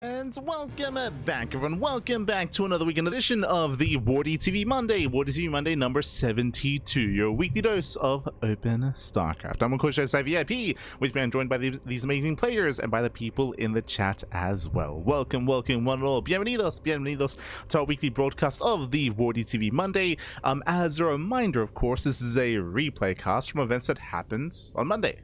And welcome back, everyone. Welcome back to another weekend edition of the WardiTV Monday. WardiTV Monday number 72, your weekly dose of open StarCraft. I'm of course ZvP, which I'm joined by these amazing players and by the people in the chat as well. Welcome, one and all. Bienvenidos to our weekly broadcast of the WardiTV Monday. As a reminder, of course, this is a replay cast from events that happened on Monday.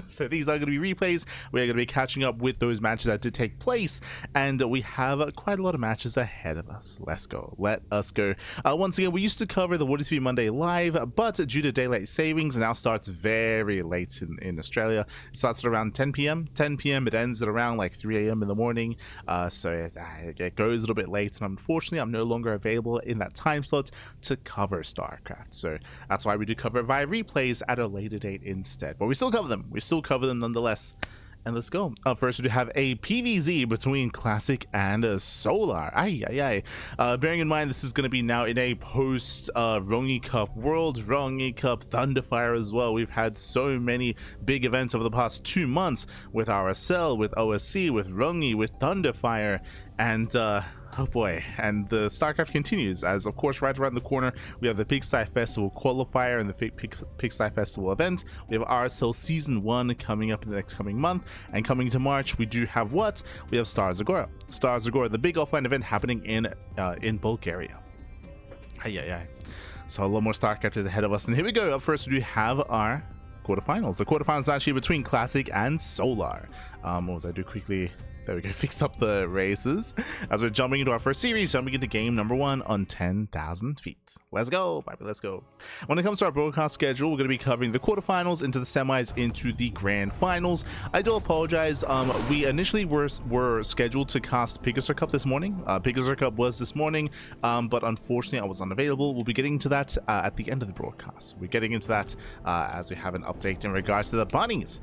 So these are going to be replays. We're going to be catching up with those matches that did take place. And we have quite a lot of matches ahead of us. Let us go. Once again, we used to cover the WardiTV Monday live, but due to daylight savings, it now starts very late in Australia. It starts at around 10 p.m. It ends at around like 3 a.m. in the morning. So it goes a little bit late, and unfortunately, I'm no longer available in that time slot to cover StarCraft. So that's why we do cover it via replays at a later date instead. But we still cover them. Nonetheless. And let's go. Up first, we do have a PvZ between Classic and Solar. Bearing in mind, this is going to be now in a post Rongi Cup World, Rongi Cup Thunderfire as well. We've had so many big events over the past 2 months with RSL, with OSC, with Rongi, with Thunderfire, and oh boy, and the StarCraft continues, as of course right around the corner we have the Pigsty Festival qualifier and the Pigsty Festival event. We have RSL Season 1 coming up in the next coming month, and coming to March we do have what? We have Star Zagora, the big offline event happening in Bulgaria. So a lot more StarCraft is ahead of us, and here we go. Up first we do have our quarterfinals. The quarterfinals are actually between Classic and Solar. What was I do quickly? There we go, fix up the races as we're jumping into our first series, jumping into game number 1 on 10,000 feet. Let's go, baby, let's go. When it comes to our broadcast schedule, we're going to be covering the quarterfinals, into the semis, into the grand finals. I do apologize. We initially were scheduled to cast Pigsty Cup this morning. Pigsty Cup was this morning, but unfortunately I was unavailable. We'll be getting to that at the end of the broadcast. We're getting into that as we have an update in regards to the bunnies.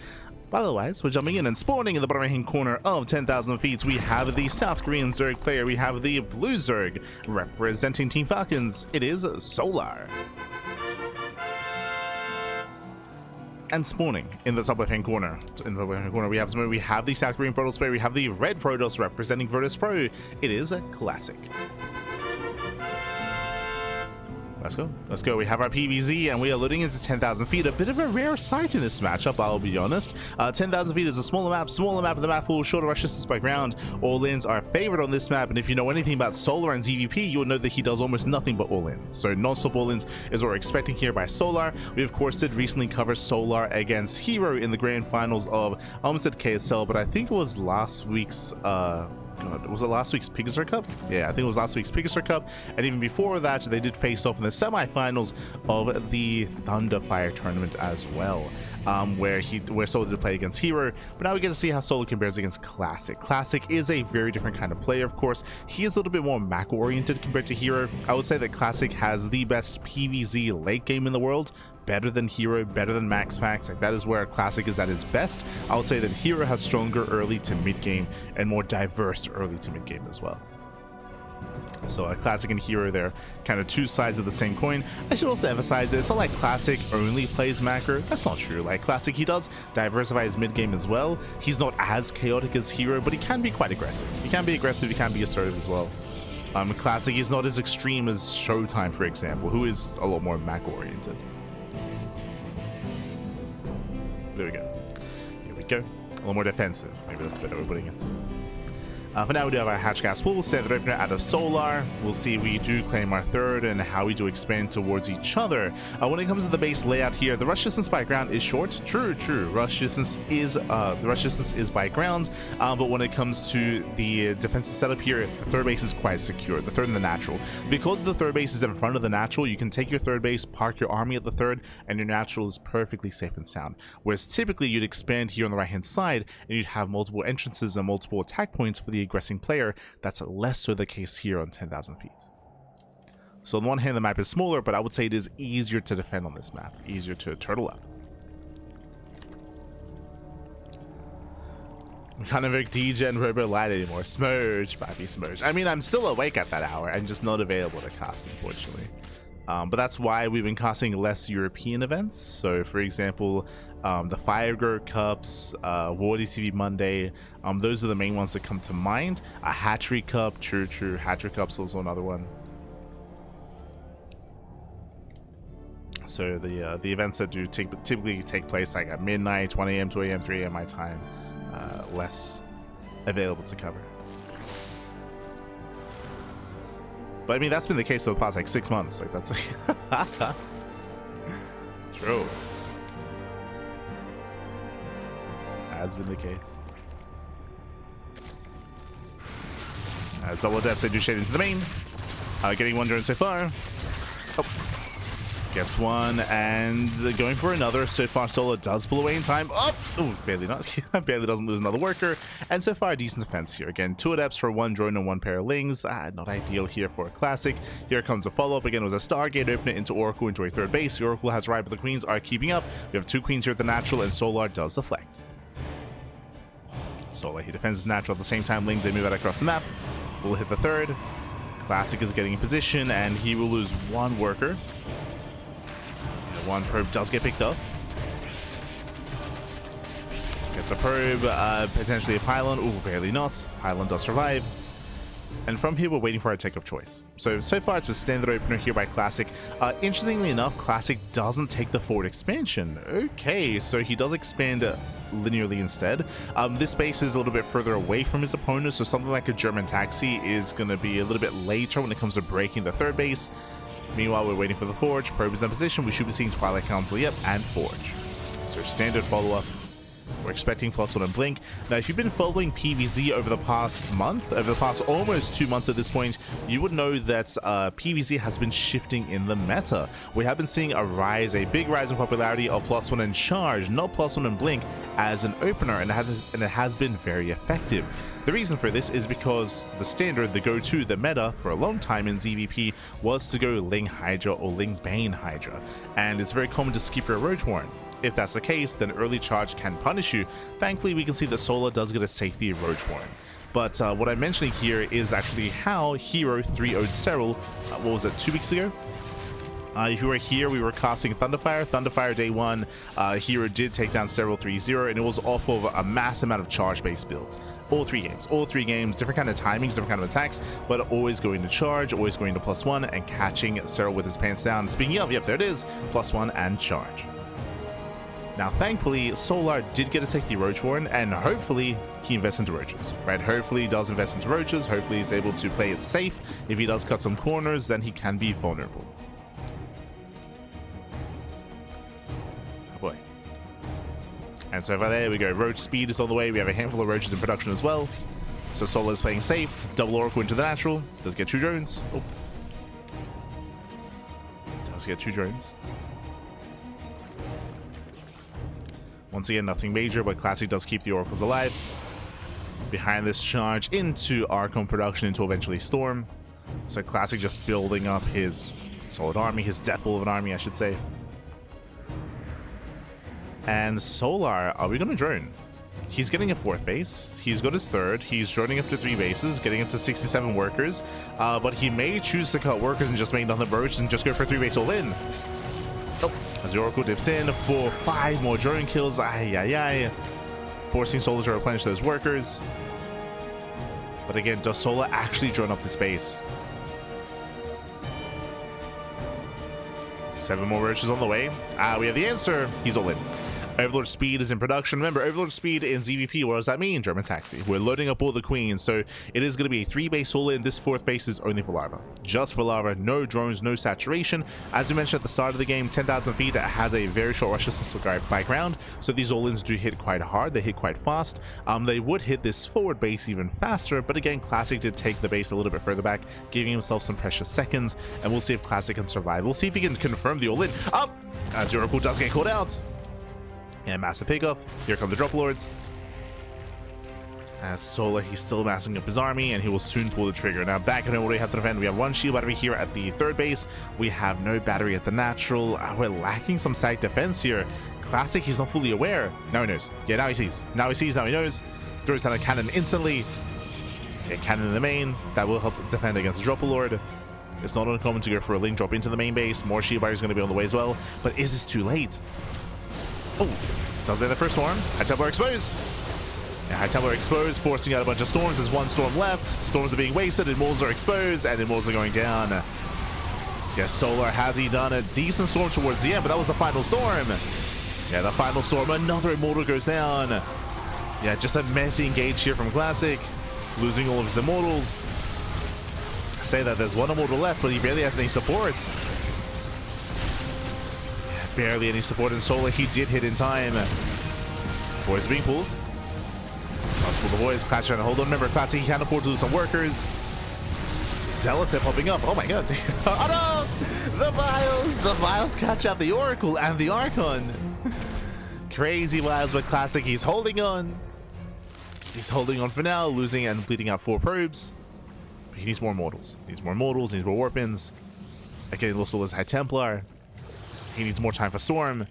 But otherwise, we're jumping in and spawning in the bottom right hand corner of 10,000 feet. We have the South Korean Zerg player. We have the Blue Zerg representing Team Falcons. It is Solar. And spawning in the top left hand corner. We have the South Korean Protoss player. We have the Red Protoss representing Virtus Pro. It is a Classic. Let's go. We have our PvZ and we are loading into 10,000 feet. A bit of a rare sight in this matchup, I'll be honest. 10,000 feet is a smaller map of the map pool, shorter rush distance by ground. All-ins are favored on this map, and if you know anything about Solar and ZvP, you will know that he does almost nothing but all-in. So non-stop all-ins is what we're expecting here by Solar. We of course did recently cover Solar against Hero in the grand finals of, I almost said KSL, but I think it was last week's was it last week's Pigsty Cup? Yeah, I think it was last week's Pigsty Cup. And even before that, they did face off in the semifinals of the Thunderfire tournament as well, where Solar did play against Hero. But now we get to see how Solar compares against Classic. Classic is a very different kind of player, of course. He is a little bit more macro oriented compared to Hero. I would say that Classic has the best PvZ late game in the world. Better than Hero, better than Max Packs. Like, that is where Classic is at his best. I would say that Hero has stronger early to mid game and more diverse early to mid game as well. So Classic and Hero, they're kind of two sides of the same coin. I should also emphasize that it's not like Classic only plays macro. That's not true. Like, Classic, he does diversify his mid game as well. He's not as chaotic as Hero, but he can be quite aggressive. He can be assertive as well. Classic is not as extreme as Showtime, for example, who is a lot more macro oriented. There we go. Here we go. A little more defensive. Maybe that's a better way of putting it. For now, we do have our hatch gas pool, standard opener out of Solar. We'll see if we do claim our third and how we do expand towards each other. When it comes to the base layout here, the rush distance by ground is short. True. Rush distance is by ground, but when it comes to the defensive setup here, the third base is quite secure. The third and the natural. Because the third base is in front of the natural, you can take your third base, park your army at the third, and your natural is perfectly safe and sound. Whereas typically you'd expand here on the right hand side, and you'd have multiple entrances and multiple attack points for the aggressing player. That's less so the case here on 10,000 feet. So on one hand, the map is smaller, but I would say it is easier to defend on this map, easier to turtle up. I'm kind of like DJ and Robo Light anymore. Smurge, baby, smurge. I mean, I'm still awake at that hour. I'm just not available to cast, unfortunately. But that's why we've been casting less European events. So for example, the Fire Grow Cups, WardiTV Monday. Those are the main ones that come to mind. A Hatchery Cup, true. Hatchery Cup's also another one. So the events that do typically take place like at midnight, 1 a.m., 2 a.m., 3 a.m. my time, less available to cover. But I mean, that's been the case for the past like 6 months. Like that's true. Has been the case. Solo depths, they do shade into the main. Getting one drone so far. Oh. Gets one and going for another. So far, Solo does pull away in time. Up! Oh, barely not. Barely doesn't lose another worker. And so far, a decent defense here. Again, 2 adepts for 1 drone and 1 pair of lings. Not ideal here for a classic. Here comes a follow-up. Again, it was a Stargate opener into Oracle into a 3rd base. The Oracle has arrived, but the queens are keeping up. We have 2 queens here at the natural, and Solar does deflect. Solar, he defends his natural at the same time. Lings, they move out across the map. Will hit the 3rd. Classic is getting in position, and he will lose 1 worker. 1 probe does get picked up. Gets a probe, potentially a pylon. Ooh, barely not. Pylon does survive. And from here, we're waiting for our take of choice. So far, it's been standard opener here by Classic. Interestingly enough, Classic doesn't take the forward expansion. Okay, so he does expand linearly instead. This base is a little bit further away from his opponent, so something like a German taxi is going to be a little bit later when it comes to breaking the 3rd base. Meanwhile, we're waiting for the Forge. Probe is in position. We should be seeing Twilight Council, yep, and Forge. So standard follow-up. We're expecting +1 and Blink. Now, if you've been following PvZ over the past month, over the past almost 2 months at this point, you would know that PvZ has been shifting in the meta. We have been seeing a big rise in popularity of +1 and Charge, not +1 and Blink, as an opener, and it has been very effective. The reason for this is because the standard, the go-to, the meta for a long time in ZvP was to go Ling Hydra or Ling Bane Hydra, and it's very common to skip your Roach Warren. If that's the case, then early charge can punish you. Thankfully, we can see that Solar does get a safety Roach Warren. But what I'm mentioning here is actually how Hero 3-0'd Serral, what was it, 2 weeks ago? If you were here, we were casting Thunderfire day 1. Hero did take down Serral 3-0, and it was off of a mass amount of charge-based builds. All three games, different kind of timings, different kind of attacks, but always going to charge, always going to +1, and catching Serral with his pants down. Speaking of, yep, there it is, +1 and charge. Now, thankfully, Solar did get a safety Roach Warren, and hopefully he invests into Roaches, right? Hopefully he does invest into Roaches. Hopefully he's able to play it safe. If he does cut some corners, then he can be vulnerable. Oh boy. And so over there we go. Roach speed is on the way. We have a handful of Roaches in production as well. So Solar is playing safe. Double Oracle into the natural. Does get 2 drones. Oh. Does get 2 drones. Once again, nothing major, but Classic does keep the Oracles alive. Behind this charge into Archon production, into eventually Storm. So Classic just building up his solid army, his death ball of an army, I should say. And Solar, are we going to drone? He's getting a 4th base. He's got his 3rd. He's droning up to 3 bases, getting up to 67 workers. But he may choose to cut workers and just make nothing but Roaches and just go for 3 base all in. Oh, as the Oracle dips in for 5 more drone kills. Forcing Solar to replenish those workers. But again, does Solar actually drone up this base? 7 more Roaches on the way. We have the answer. He's all in. Overlord Speed is in production. Remember, Overlord Speed in ZvP, what does that mean? German Taxi. We're loading up all the queens, so it is going to be a 3 base all in. This 4th base is only for lava. Just for lava, no drones, no saturation. As we mentioned at the start of the game, 10,000 feet has a very short rush distance by ground, so these all-ins do hit quite hard. They hit quite fast. They would hit this forward base even faster, but again, Classic did take the base a little bit further back, giving himself some precious seconds, and we'll see if Classic can survive. We'll see if he can confirm the all-in. Up! As Oracle does get caught out. And massive pickoff. Here come the Drop Lords. As Solar, he's still massing up his army, and he will soon pull the trigger. Now, back at home, what do we have to defend? We have 1 shield battery here at the 3rd base. We have no battery at the natural. We're lacking some side defense here. Classic, he's not fully aware. Now he knows. Yeah, now he sees. Now he knows. Throws down a cannon instantly. A cannon in the main. That will help defend against the Drop Lord. It's not uncommon to go for a link drop into the main base. More shield battery is going to be on the way as well. But is this too late? Oh, does the first storm. High Templar exposed. Yeah, High Templar exposed, forcing out a bunch of storms. There's one storm left. Storms are being wasted. Immortals are exposed, and Immortals are going down. Yes, Solar, has he done a decent storm towards the end, but that was the final storm. Yeah, the final storm. Another Immortal goes down. Yeah, just a messy engage here from Classic. Losing all of his Immortals. I say that there's one Immortal left, but he barely has any support. Yeah, barely any support in Solar. He did hit in time. Boys being pulled. Let's pull the boys. Classic trying to hold on. Remember, Classic, he can't afford to lose some workers. Zealots are popping up. Oh my god. Oh no! The Vials! The Vials catch out the Oracle and the Archon. Crazy Vials, but Classic, he's holding on. He's holding on for now, losing and bleeding out 4 probes. But he needs more Immortals. He needs more Immortals, he needs more Warpins. Again, he also has High Templar. He needs more time for Storm.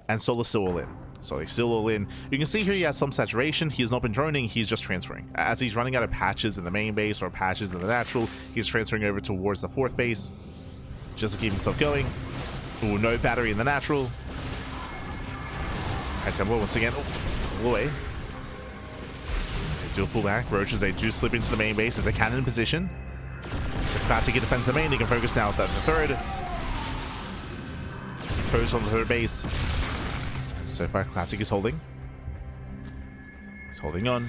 And Solar's still all in. So he's still all in. You can see here he has some saturation. He has not been droning, he's just transferring. As he's running out of patches in the main base or patches in the natural, he's transferring over towards the 4th base. Just to keep himself going. Ooh, no battery in the natural. High Templar once again. Oh, pull away. They do pull back. Roaches, they do slip into the main base. There's a cannon in position. So Classic defends the main. They can focus now at the 3rd. Focus on the 3rd base. So far, Classic is holding. He's holding on.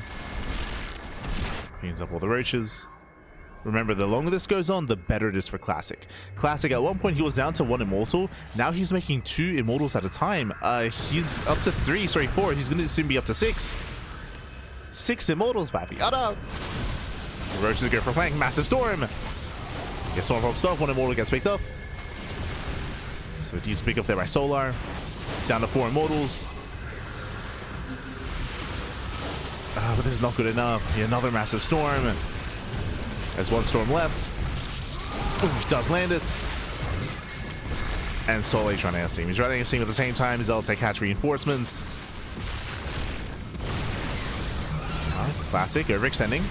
Cleans up all the roaches. Remember, the longer this goes on, the better it is for Classic. Classic, at one point, he was down to 1 Immortal. Now he's making 2 Immortals at a time. He's up to 4. He's going to soon be up to 6. 6 Immortals, baby. Oh no! The roaches go for flank. Massive Storm. Gets Storm for himself. 1 Immortal gets picked up. So he's picked up there by Solar. Down to 4 Immortals. But this is not good enough. Another massive Storm. There's 1 Storm left. Ooh, he does land it. And Solar's running out of steam. He's running out of steam at the same time. He's also catch reinforcements. Classic, overextending.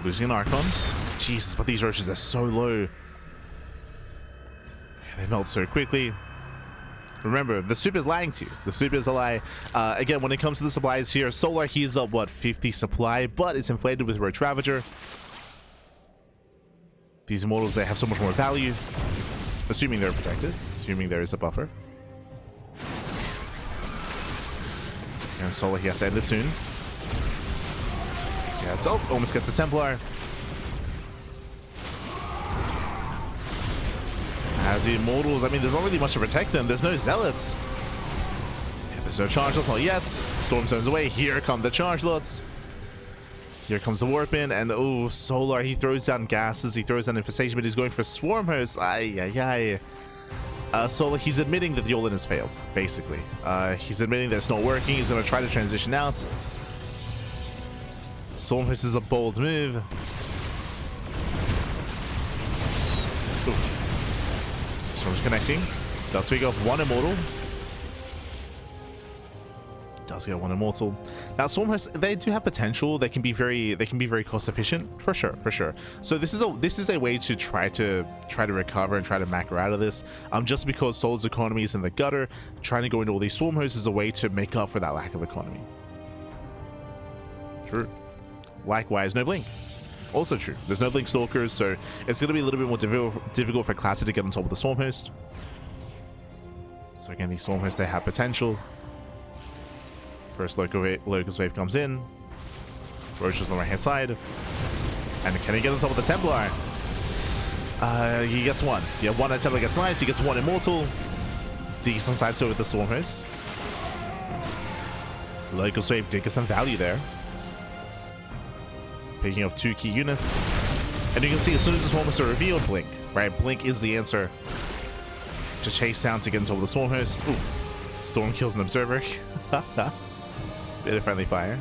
Losing an Archon. Jesus, but these roaches are so low. Yeah, they melt so quickly. Remember, the soup is lying to you. The soup is a lie. Again, when it comes to the supplies here, Solar, he's up, what, 50 supply, but it's inflated with Roach Ravager. These Immortals, they have so much more value. Assuming they're protected. Assuming there is a buffer. And Solar, he has to end this soon. Yeah, it's almost gets a Templar. As the Immortals, I mean, there's not really much to protect them. There's no Zealots. Yeah, there's no Chargelots, not yet. Storm zones away. Here come the Chargelots. Here comes the Warpin, and oh, Solar, he throws down gases, he throws down Infestation, but he's going for Swarm Host. Solar, he's admitting that the all-in has failed, basically. He's admitting that it's not working. He's going to try to transition out. Swarm Host is a bold move. Oof. Storm's connecting. Does pick off 1 Immortal. Does get 1 Immortal. Now Swarm Hosts, they do have potential. They can be very cost efficient, for sure. So this is a way to try to recover and try to macro out of this. Just because Solar's economy is in the gutter, trying to go into all these Swarm Hosts is a way to make up for that lack of economy. True. Likewise, no blink. Also true. There's no blink stalkers, so it's going to be a little bit more difficult for Classic to get on top of the Swarm Host. So again, these Swarm Hosts, they have potential. First Locust Wave comes in. Roach is on the right hand side. And can he get on top of the Templar? He gets 1. Yeah, 1 Templar gets sniped. He gets 1 Immortal. Decent side sword with the Swarm Host. Locust Wave did get some value there. Picking up 2 key units. And you can see as soon as the Swarm Hosts are revealed, Blink. Right? Blink is the answer. To chase down to get on top of the Swarm Host. Ooh. Storm kills an Observer. Bit of friendly fire.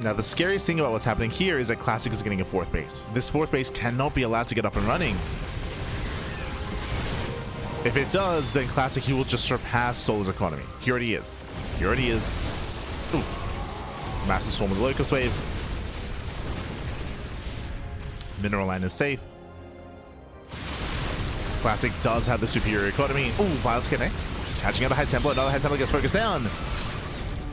Now the scariest thing about what's happening here is that Classic is getting a 4th base. This 4th base cannot be allowed to get up and running. If it does, then Classic, he will just surpass Solar's economy. He already is. Ooh. Massive Storm with the Locust Wave. Mineral Line is safe. Classic does have the superior economy. Ooh, Viles connects. Catching out a High Templar. Another High Templar gets focused down.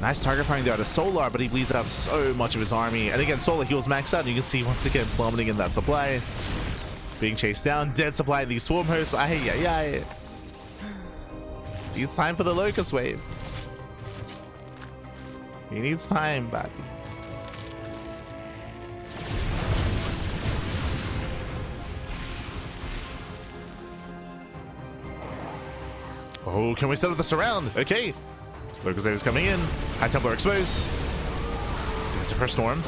Nice target firing there to Solar, but he bleeds out so much of his army. And again, Solar heals maxed out. And you can see once again plummeting in that supply. Being chased down. Dead supply of these swarm hosts. Ay. It's time for the Locust Wave. He needs time, buddy. Oh, can we set up the surround? Okay. Locust Wave is coming in. High Templar exposed. There's a first storm.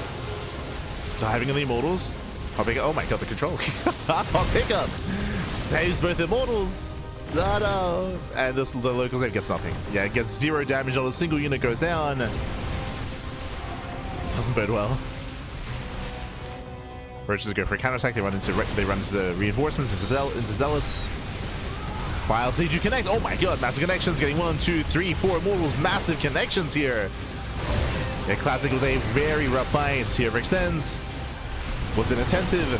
So having the Immortals. Oh my god, the control. Hot pickup. Saves both Immortals. No. And the Locust Wave gets nothing. Yeah, it gets 0 damage on a single unit goes down. Doesn't bode well. Roaches go for a counterattack. They run into reinforcements, into Zealots. While Siege connect. Oh my god, massive connections. Getting 1, 2, 3, 4 Immortals. Massive connections here. Yeah, Classic was a very rough fight. Here extends. Was inattentive.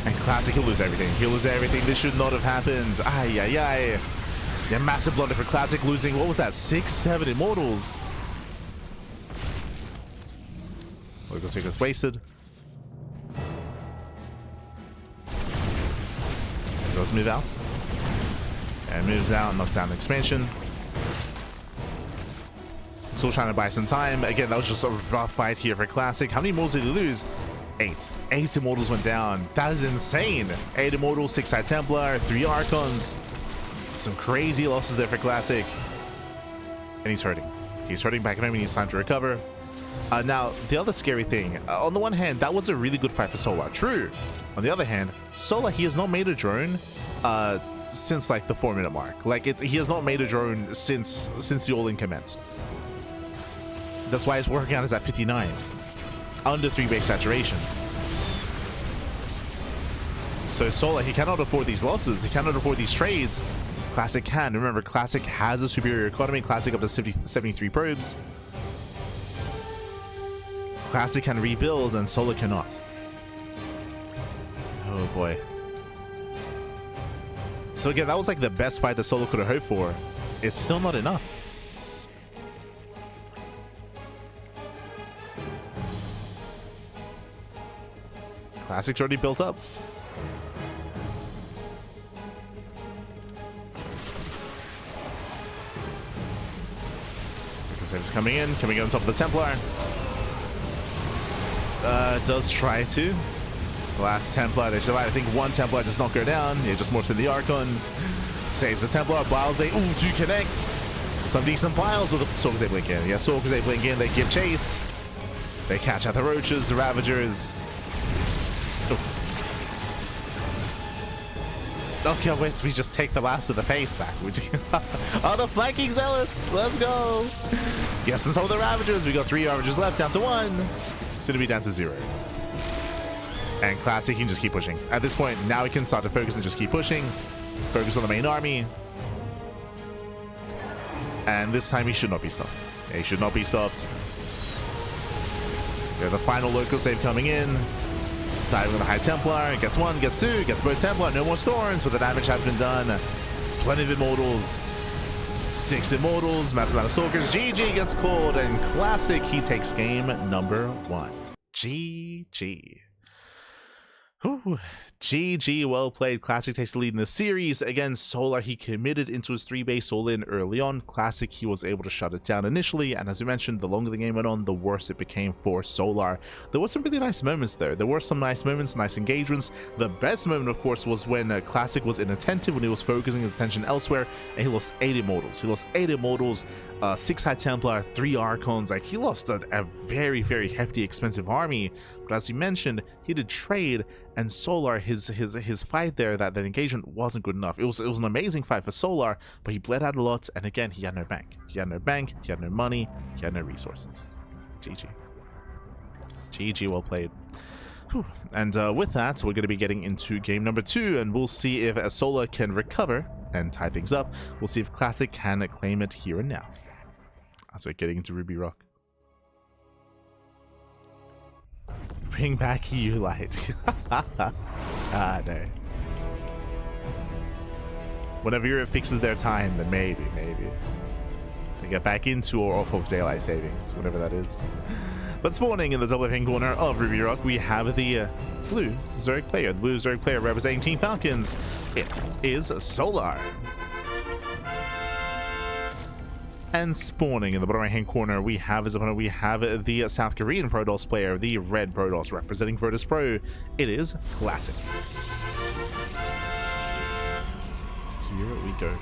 And Classic, he'll lose everything. He'll lose everything. This should not have happened. Ay. Yeah, massive blunder for Classic, losing, what was that, 6, 7 Immortals. Locust Wave gets wasted. It does move out. And moves out, knocks down the expansion. Still trying to buy some time. Again, that was just a rough fight here for Classic. How many Immortals did he lose? 8. 8 Immortals went down. That is insane. 8 Immortals, 6 High Templar, 3 Archons. Some crazy losses there for Classic. And he's hurting. He's hurting back at home. He needs time to recover. Now, the other scary thing, on the one hand, that was a really good fight for Solar. True. On the other hand, Solar, he has not made a drone since like the 4-minute mark. Like he has not made a drone since the all-in commenced. That's why his work count is at 59. Under 3 base saturation. So Solar, he cannot afford these losses. He cannot afford these trades. Classic can. Remember, Classic has a superior economy. Classic up to 73 probes. Classic can rebuild and Solar cannot. Oh boy. So again, that was like the best fight that Solar could have hoped for. It's still not enough. Classic's already built up. It's coming in on top of the Templar. Does try to. The last Templar, they survive. I think 1 Templar does not go down. It just morphs in the Archon. Saves the Templar. Biles, they do connect. Some decent Biles with the Stalkers, they blink in. Yeah, Stalkers, they blink in. They give chase. They catch out the Roaches, the Ravagers. Okay, we just take the last of the face back. Oh, the flanking Zealots! Let's go! Yes, and some of the Ravagers. We got 3 Ravagers left, down to 1. Soon to be down to 0. And Classic can just keep pushing. At this point, now he can start to focus and just keep pushing. Focus on the main army. And this time he should not be stopped. He should not be stopped. Yeah, the final Locust Wave coming in. Diving with the High Templar, gets 1, gets 2, gets both Templar, no more Storms, but the damage has been done. Plenty of Immortals. 6 Immortals, massive amount of Stalkers. GG gets called, and Classic, he takes game number 1. GG. Whew. GG, well played. Classic takes the lead in the series. Again, Solar, he committed into his 3-base all-in early on. Classic, he was able to shut it down initially, and as we mentioned, the longer the game went on, the worse it became for Solar. There were some really nice moments there. There were some nice moments, nice engagements. The best moment, of course, was when Classic was inattentive, when he was focusing his attention elsewhere, and he lost 8 Immortals. He lost 8 Immortals, 6 High Templar, 3 Archons. Like, he lost a very, very hefty, expensive army. But as we mentioned, he did trade, and Solar, his fight there, that engagement wasn't good enough. It was an amazing fight for Solar, but he bled out a lot, and again, he had no bank. He had no bank, he had no money, he had no resources. GG. GG, well played. Whew. And with that, we're going to be getting into game number 2, and we'll see if Solar can recover and tie things up. We'll see if Classic can claim it here and now. As we're getting into Ruby Rock. Bring back you light. Ah, no. Whenever Europe fixes their time, then maybe they get back into or off of daylight savings, whatever that is. But spawning in the top left-hand corner of Ruby Rock, we have the blue Zerg player. The blue Zerg player representing Team Falcons. It is Solar. And spawning in the bottom right-hand corner, we have his opponent. We have the South Korean Protoss player, the red Protoss representing Virtus Pro. It is Classic. Here we go.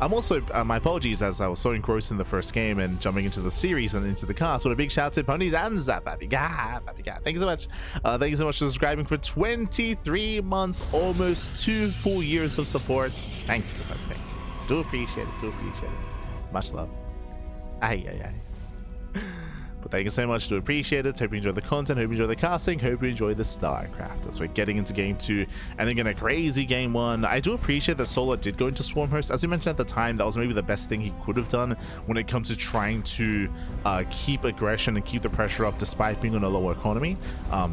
I'm also, my apologies, as I was so engrossed in the first game and jumping into the series and into the cast. What a big shout to Ponies and ZvP. Thank you so much. Thank you so much for subscribing for 23 months, almost 2 full years of support. Thank you. Thank you. Do appreciate it. Much love. Aye. But thank you so much. Do appreciate it. Hope you enjoy the content. Hope you enjoy the casting. Hope you enjoy the StarCraft. As we're getting into game 2 and again a crazy game 1. I do appreciate that Solar did go into Swarmhost. As we mentioned at the time, that was maybe the best thing he could have done when it comes to trying to keep aggression and keep the pressure up despite being on a lower economy.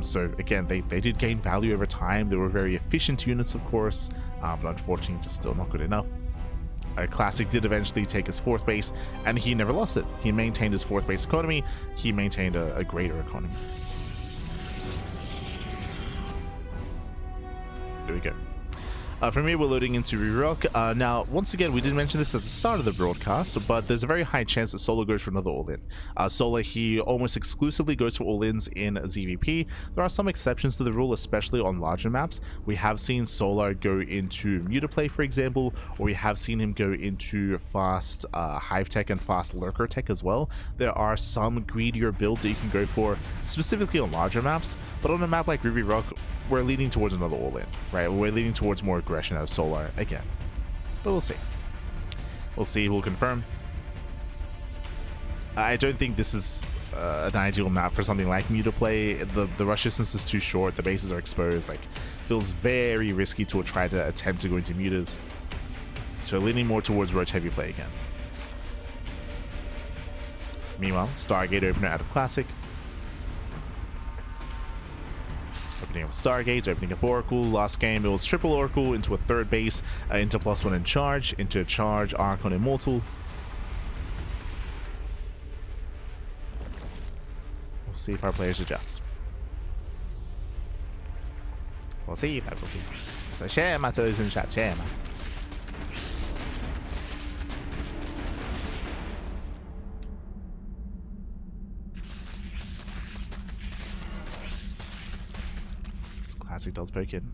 So again, they did gain value over time. They were very efficient units, of course, but unfortunately just still not good enough. Classic did eventually take his 4th base, and he never lost it. He maintained his 4th base economy. He maintained a greater economy. There we go. From here, we're loading into Re-Rock. Now, once again, we didn't mention this at the start of the broadcast, but there's a very high chance that Solar goes for another all-in. Solar, he almost exclusively goes for all-ins in ZvP. There are some exceptions to the rule, especially on larger maps. We have seen Solar go into Mutaplay, for example, or we have seen him go into fast Hive Tech and fast Lurker Tech as well. There are some greedier builds that you can go for, specifically on larger maps, but on a map like Ruby Rock, we're leaning towards another all-in, right? We're leaning towards more aggression out of Solar again, but we'll see. We'll confirm. I don't think this is an ideal map for something like Mutaplay. The rush distance is too short. The bases are exposed. Like, feels very risky to try to attempt to go into mutas. So leaning more towards Roach heavy play again. Meanwhile, Stargate opener out of Classic. Opening up Stargates, opening up Oracle. Last game, it was triple Oracle into a 3rd base, into +1 in charge, into charge, Archon Immortal. We'll see if our players adjust. We'll see. So share my toes in chat, share my. Classic does poke in.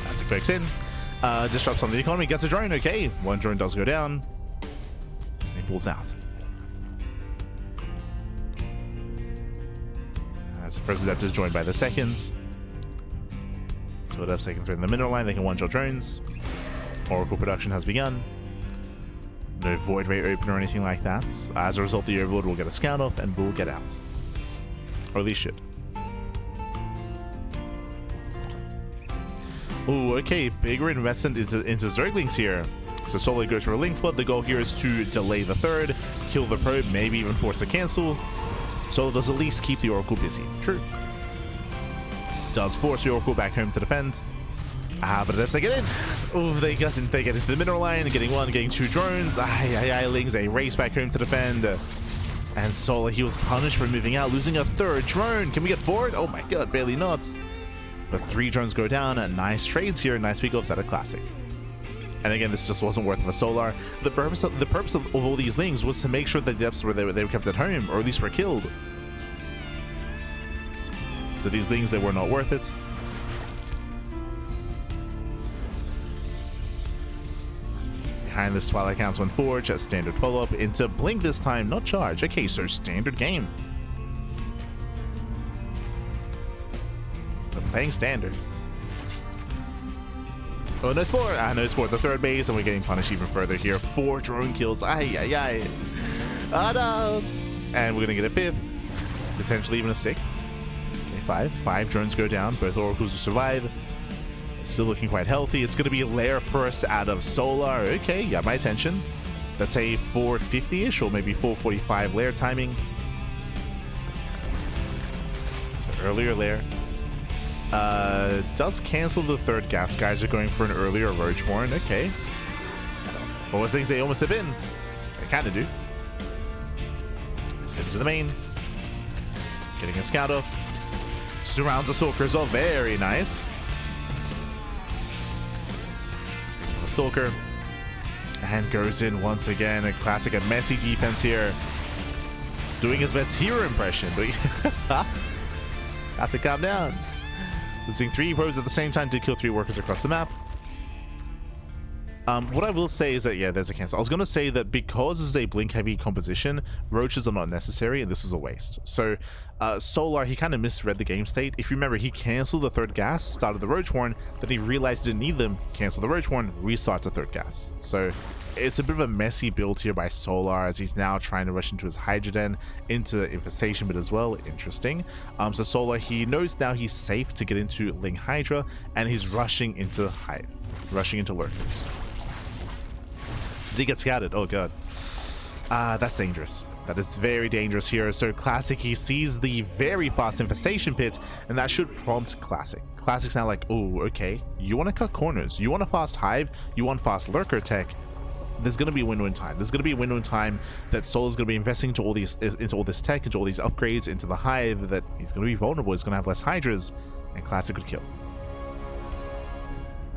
Classic pokes in. Disrupts on the economy, gets a drone, okay. 1 drone does go down. He pulls out. As the first adept is joined by the second. So adepts taken through in the middle line, they can one-shot drones. Oracle production has begun. No Void Ray open or anything like that. As a result, the Overlord will get a scout off and will get out. Or at least should. Ooh, okay, bigger investment into Zerglings here. So Solar goes for a Link Flood. The goal here is to delay the 3rd, kill the probe, maybe even force a cancel. Solar does at least keep the Oracle busy. True. Does force the Oracle back home to defend. But Adepts, they get in. Oh, they get into the mineral line, getting 1, getting 2 drones. Lings, they race back home to defend. And Solar, he was punished for moving out, losing a 3rd drone. Can we get 4? Oh my god, barely not. But 3 drones go down, and nice trades here, nice pick-offs at a Classic. And again, this just wasn't worth of a Solar. The purpose of all these things was to make sure that the Adepts were kept at home, or at least were killed. So these things, they were not worth it. Behind this, Twilight Council and Forge, a standard follow-up into Blink this time, not charge. Okay, so standard game. I'm playing standard. Oh, no Sport! No Sport, the 3rd base, and we're getting punished even further here. 4 drone kills. No! And we're gonna get a 5th. Potentially even a stick. 5 drones go down. Both Oracles will survive. Still looking quite healthy. It's going to be Lair first out of Solar. Okay, got my attention. let's say 450-ish or maybe 445 lair timing. So earlier lair. Does cancel the third gas. Guys are going for an earlier Roach Warren. Okay. What was things they almost have been? They kind of do. Send it to the main. Getting a scout off. Surrounds the Stalker as well. Very nice. The Stalker. And goes in once again. A classic, a messy defense here. Doing his best hero impression. Has to calm down. Losing 3 pros at the same time to kill 3 workers across the map. What I will say is that, yeah, there's a cancel. I was going to say that because this is a blink heavy composition, roaches are not necessary and this is a waste. So Solar, he kind of misread the game state. If you remember, he canceled the third gas, started the Roach Warren, then he realized he didn't need them, canceled the Roach Warren, restarts the third gas. So it's a bit of a messy build here by Solar as he's now trying to rush into his Hydrogen, into Infestation bit as well. Interesting. So Solar, he knows now he's safe to get into Ling Hydra and he's rushing into Hive, rushing into Lurkers. Did he get scattered? Oh god. That's dangerous. That is very dangerous here. So Classic, he sees the very fast Infestation pit, and that should prompt Classic. Classic's now like, oh, okay. You want to cut corners. You want a fast Hive. You want fast Lurker tech. There's going to be a window in time. There's going to be a window in time that Solar's going to be investing into all this tech, into all these upgrades, into the Hive, that he's going to be vulnerable. He's going to have less Hydras, and Classic could kill.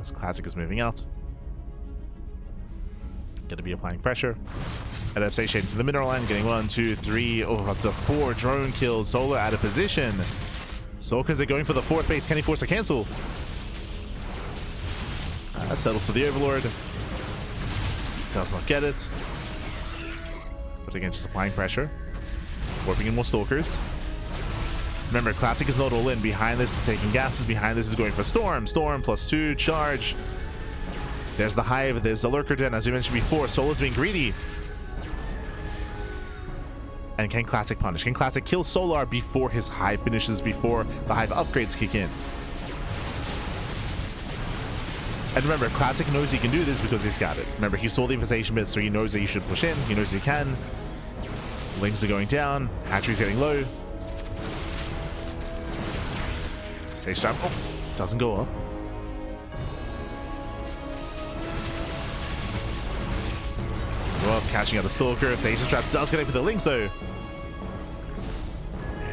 As Classic is moving out. Going to be applying pressure. Adaptation to the mineral line, getting 1, 2, 3, up to 4 drone kills. Solar out of position. Stalkers are going for the 4th base. Can he force a cancel? Settles for the Overlord. Does not get it. But again, just applying pressure. Warping in more Stalkers. Remember, Classic is not all in. Behind this is taking gases. Behind this is going for Storm. Storm +2, charge. There's the Hive, there's the Lurker Den, as we mentioned before. Solar's being greedy. And can Classic punish? Can Classic kill Solar before his Hive finishes, before the Hive upgrades kick in? And remember, Classic knows he can do this because he's got it. Remember, he saw the Infestation bit, so he knows that he should push in. He knows he can. Lings are going down. Hatchery's getting low. Stage trap. Oh, doesn't go off. Well, catching out the Stalker. Station trap does connect with the Lings though.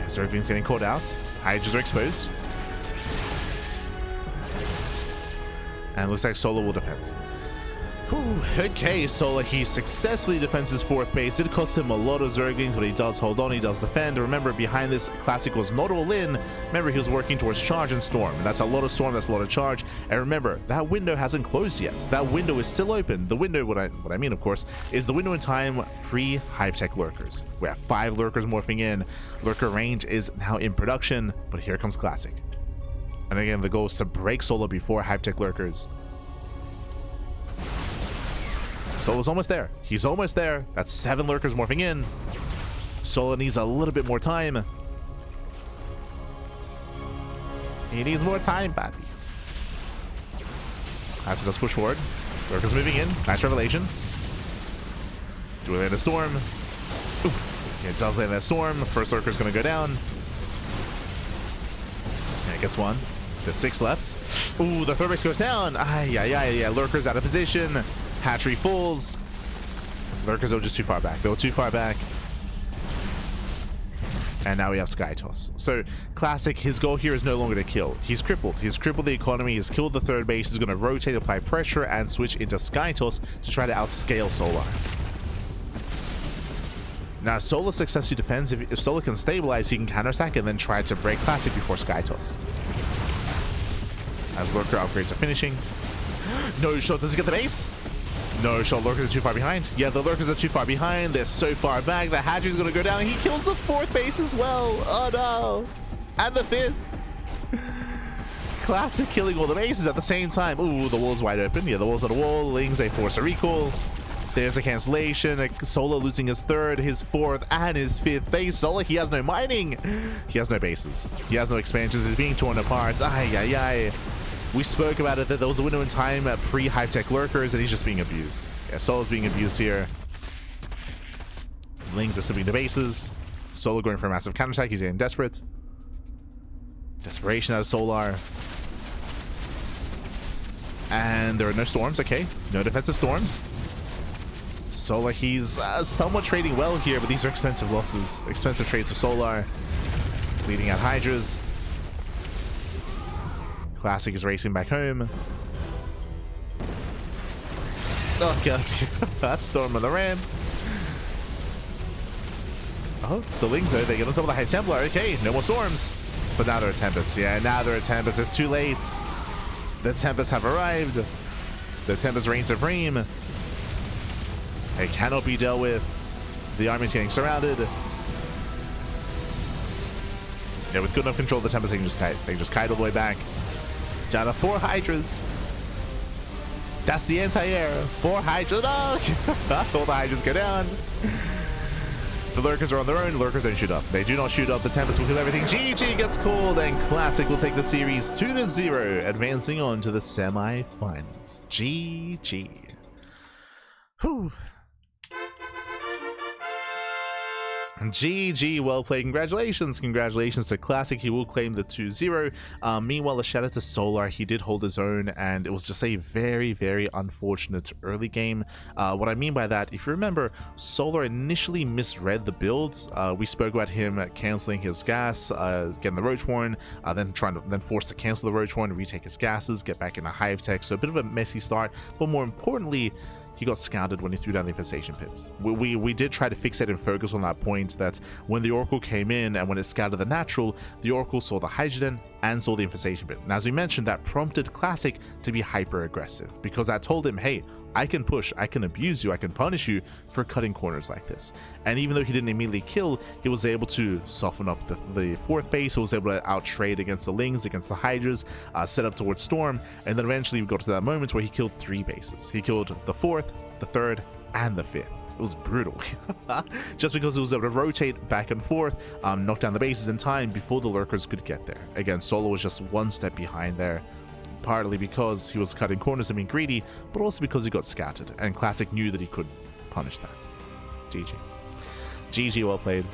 Zergling's getting caught out. Hydras are exposed. And it looks like Solar will defend. Whew, okay, Solar, he successfully defends his 4th base. It cost him a lot of Zerglings, but he does hold on, he does defend. Remember, behind this, Classic was not all in. Remember, he was working towards charge and Storm. That's a lot of Storm, that's a lot of charge. And remember, that window hasn't closed yet. That window is still open. The window, what I mean, of course, is the window in time pre-Hive Tech Lurkers. We have 5 Lurkers morphing in. Lurker range is now in production, but here comes Classic. And again, the goal is to break Solar before Hive Tech Lurkers. Solar's almost there. He's almost there. That's 7 Lurkers morphing in. Solar needs a little bit more time. He needs more time, Pappy. Classic does push forward. Lurkers moving in. Nice revelation. Do we land a Storm? Ooh. It does land that Storm. First Lurker's going to go down. And it gets 1. There's 6 left. Ooh, the 3rd base goes down. Yeah. Lurker's out of position. Hatchery falls. Lurkers are just too far back. They were too far back. And now we have Sky Toss. So Classic, his goal here is no longer to kill. He's crippled. He's crippled the economy. He's killed the 3rd base. He's going to rotate, apply pressure, and switch into Sky Toss to try to outscale Solar. Now, Solar successfully defends. If Solar can stabilize, he can counterattack and then try to break Classic before Sky Toss. As Lurker upgrades are finishing. No shot. Does he get the base? No shot. Lurkers are too far behind. Yeah, the Lurkers are too far behind. They're so far back. The Hatchery's going to go down. He kills the 4th base as well. Oh no. And the 5th. Classic killing all the bases at the same time. Ooh, the wall's wide open. Yeah, the wall's on the wall. Lings, they force a recall. There's a cancellation. Solar losing his 3rd, his 4th, and his 5th base. Solar, he has no mining. He has no bases. He has no expansions. He's being torn apart. Ay. We spoke about it, that there was a window in time pre-Hive Tech Lurkers, and he's just being abused. Yeah, Solar's being abused here. Lings are slipping to bases. Solar going for a massive counterattack. He's getting desperate. Desperation out of Solar. And there are no storms. Okay, no defensive storms. Solar, he's somewhat trading well here, but these are expensive losses. Expensive trades for Solar. Leading out Hydras. Classic is racing back home. Oh god, storm on the ramp. Oh, the Lings though, they get on top of the High Templar. Okay, no more storms. But now they're a Tempest. Yeah, now they're a Tempest. It's too late. The Tempests have arrived. The Tempest reign supreme. It cannot be dealt with. The army's getting surrounded. Yeah, with good enough control, the Tempest, they can just kite. They can just kite all the way back. Down to 4 Hydras. That's the anti-air. 4 Hydras. Oh! All the Hydras go down. The Lurkers are on their own. Lurkers don't shoot up. They do not shoot up. The Tempest will kill everything. GG gets called, and Classic will take the series 2-0, advancing on to the semi-finals. GG. Whew. GG, well played. Congratulations to Classic. He will claim the 2-0. Meanwhile, a shout out to Solar. He did hold his own, and it was just a very, very unfortunate early game. What I mean by that, if you remember, Solar initially misread the build. We spoke about him canceling his gas, getting the Roach Horn, then forced to cancel the Roach Horn, retake his gases, get back in a Hive Tech. So a bit of a messy start, but more importantly, he got scouted when he threw down the infestation pits. We did try to fixate and focus on that point, that when the Oracle came in and when it scouted the natural, the Oracle saw the Hydrogen and saw the infestation pit. And as we mentioned, that prompted Classic to be hyper aggressive, because I told him, hey, I can push, I can abuse you, I can punish you for cutting corners like this. And even though he didn't immediately kill, he was able to soften up the 4th base. He was able to out-trade against the Lings, against the Hydras, set up towards Storm, and then eventually we got to that moment where he killed 3 bases. He killed the 4th, the 3rd, and the 5th. It was brutal. Just because he was able to rotate back and forth, knock down the bases in time before the Lurkers could get there. Again, Solo was just 1 step behind there, partly because he was cutting corners and being greedy, but also because he got scattered, and Classic knew that he could punish that. GG. GG, well played.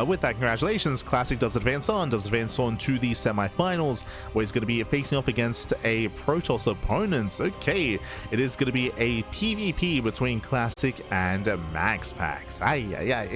With that, congratulations, Classic does advance on to the semi-finals, where he's going to be facing off against a Protoss opponent. Okay, it is going to be a PvP between Classic and Max Pax. Ay, ay, ay.